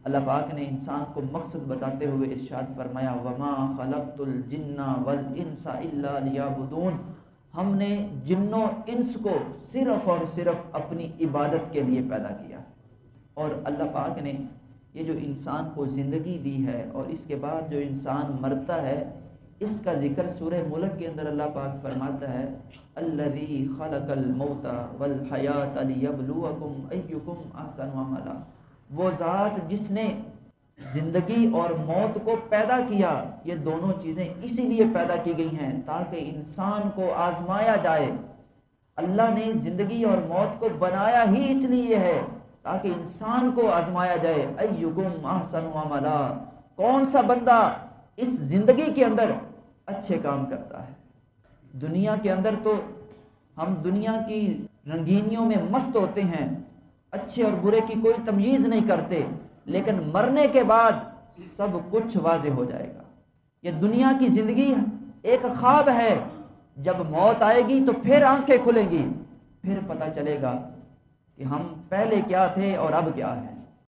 اللہ پاک نے انسان کو مقصد بتاتے ہوئے ارشاد فرمایا وما خلقت الجن والانس الا لیعبدون، ہم نے جن و انس کو صرف اور صرف اپنی عبادت کے لیے پیدا کیا۔ اور اللہ پاک نے یہ جو انسان کو زندگی دی ہے اور اس کے بعد جو انسان مرتا ہے، اس کا ذکر سورہ ملک کے اندر اللہ پاک فرماتا ہے الذی خلق الموت والحیات لیبلوکم ایکم احسن عملا، وہ ذات جس نے زندگی اور موت کو پیدا کیا، یہ دونوں چیزیں اسی لیے پیدا کی گئی ہیں تاکہ انسان کو آزمایا جائے۔ اللہ نے زندگی اور موت کو بنایا ہی اس لیے ہے تاکہ انسان کو آزمایا جائے ایکم احسن عملا، کون سا بندہ اس زندگی کے اندر اچھے کام کرتا ہے۔ دنیا کے اندر تو ہم دنیا کی رنگینیوں میں مست ہوتے ہیں، اچھے اور برے کی کوئی تمیز نہیں کرتے، لیکن مرنے کے بعد سب کچھ واضح ہو جائے گا۔ یہ دنیا کی زندگی ایک خواب ہے، جب موت آئے گی تو پھر آنکھیں کھلیں گی، پھر پتہ چلے گا کہ ہم پہلے کیا تھے اور اب کیا ہیں۔